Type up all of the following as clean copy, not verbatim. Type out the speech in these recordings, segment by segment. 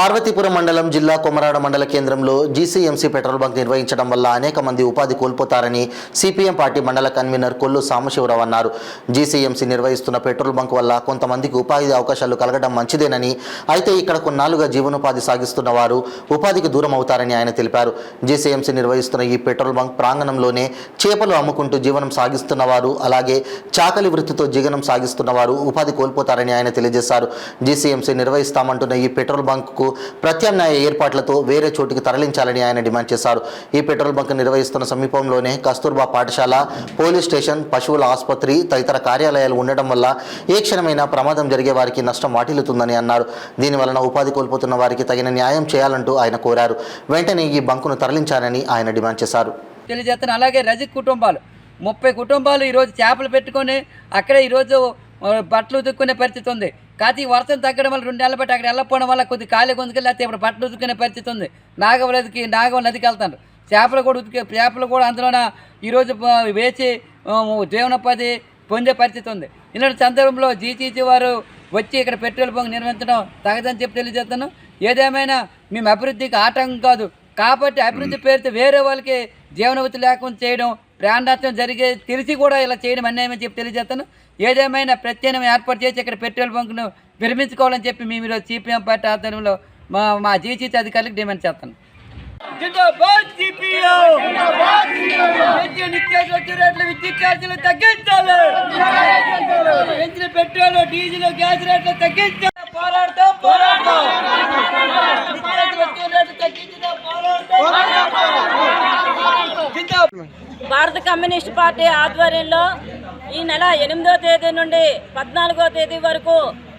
పార్వతీపురం మండలం జిల్లా కొమరాడ మండల కేంద్రంలో జీసీఎంసీ పెట్రోల్ బంక్ నిర్వహించడం వల్ల అనేక మంది ఉపాధి కోల్పోతారని సిపిఎం పార్టీ మండల కన్వీనర్ కొల్లు సాంబశివరావు అన్నారు. జీసీఎంసీ నిర్వహిస్తున్న పెట్రోల్ బంక్ వల్ల కొంతమందికి ఉపాధి అవకాశాలు కలగడం మంచిదేనని, అయితే ఇక్కడ కొన్నాళ్లుగా జీవనోపాధి సాగిస్తున్న వారు ఉపాధికి దూరం అవుతారని ఆయన తెలిపారు. జీసీఎంసీ నిర్వహిస్తున్న ఈ పెట్రోల్ బంక్ ప్రాంగణంలోనే చేపలు అమ్ముకుంటూ జీవనం సాగిస్తున్న వారు, అలాగే చాకలి వృత్తితో జీవనం సాగిస్తున్న వారు ఉపాధి కోల్పోతారని ఆయన తెలియజేశారు. జీసీఎంసీ నిర్వహిస్తామంటున్న ఈ పెట్రోల్ బంక్కు ప్రత్యామ్నాయ ఏర్పాట్లతో వేరే చోటికి తరలించాలని ఆయన డిమాండ్ చేశారు. ఈ పెట్రోల్ బంక్ నిర్వహిస్తున్న సమీపంలోనే కస్తూర్బా పాఠశాల, పోలీస్ స్టేషన్, పశువుల ఆసుపత్రి తదితర కార్యాలయాలు ఉండడం వల్ల ఏ క్షణమైనా ప్రమాదం జరిగే వారికి నష్టం వాటిల్లుతుందని అన్నారు. దీనివలన ఉపాధి కోల్పోతున్న వారికి తగిన న్యాయం చేయాలంటూ ఆయన కోరారు. వెంటనే ఈ బంకును తరలించాలని ఆయన డిమాండ్ చేశారు. తెలియజేస్తాను. అలాగే రజిత్ కుటుంబాలు 30 కుటుంబాలు ఈరోజు చేపలు పెట్టుకొని అక్కడే ఈరోజు బట్టలు ఉతుక్కునే పరిస్థితి ఉంది. కాకపోతే ఈ వర్షం తగ్గడం వల్ల 2 నెలలు బట్టి అక్కడ వెళ్ళకపోవడం వల్ల కొద్ది ఖాళీ గొంతుకెళ్ళి అయితే ఇప్పుడు బట్టలు ఉతుక్కునే పరిస్థితి ఉంది. నాగవ నదికి వెళ్తాను. చేపలు కూడా అందులోన ఈరోజు వేసి జీవనోపాధి పొందే పరిస్థితి ఉంది. ఇలాంటి సందర్భంలో జీసీసీ వారు వచ్చి ఇక్కడ పెట్రోల్ బంక్ నిర్వహించడం తగదని చెప్పి తెలియజేస్తాను. ఏదేమైనా మేము అభివృద్ధికి ఆటంకం కాదు, కాబట్టి అభివృద్ధి పేరుతో వేరే వాళ్ళకి జీవనోపాధి లేకుండా చేయడం, ప్రాణనష్టం జరిగే తెలిసి కూడా ఇలా చేయడం అన్యాయమని చెప్పి తెలియజేస్తాను. ఏదేమైనా ప్రత్యేకం ఏర్పాటు చేసి ఇక్కడ పెట్రోల్ బంక్ను విరమించుకోవాలని చెప్పి మేము ఈరోజు సిపిఎం పార్టీ ఆధ్వర్యంలో మా జీసీసీ అధికారులకు డిమాండ్ చేస్తాను. విద్యుత్ ఛార్జీలు తగ్గించాలి, పెంచిన పెట్రోల్, డీజిల్, గ్యాస్ రేట్లు తగ్గించాలి. పోరాడతాం. భారత కమ్యూనిస్ట్ పార్టీ ఆధ్వర్యంలో ఈ నెల 8వ తేదీ నుండి 14వ తేదీ వరకు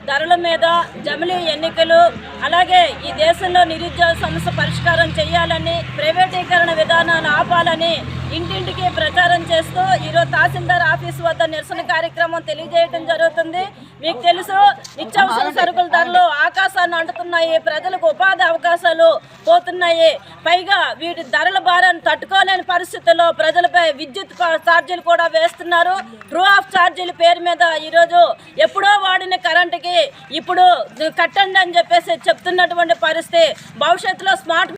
ధరల మీద జమిలీ ఎన్నికలు, అలాగే ఈ దేశంలో నిరుద్యోగ సమస్య పరిష్కారం చేయాలని, ప్రైవేటీకరణ విధానాన్ని ఆపాలని ఇంటింటికి ప్రచారం చేస్తూ ఈరోజు తహసీల్దార్ ఆఫీసు వద్ద నిరసన కార్యక్రమం తెలియజేయడం జరుగుతుంది. మీకు తెలుసు, నిత్యావసర సరుకుల ధరలు ఆకాశాన్ని అంటుతున్నాయి, ప్రజలకు ఉపాధి అవకాశాలు పోతున్నాయి. పైగా వీటి ధరల భారాన్ని తట్టుకోలేని పరిస్థితుల్లో ప్రజలపై విద్యుత్ ఛార్జీలు కూడా వేస్తున్నారు. ట్రూ ఆఫ్ ఛార్జీల పేరు మీద ఈరోజు ఎప్పుడో వాడిన కరెంటుకి ఇప్పుడు కట్టండి అని చెప్పేసి చెప్తున్నటువంటి పరిస్థితి. భవిష్యత్తులో స్మార్ట్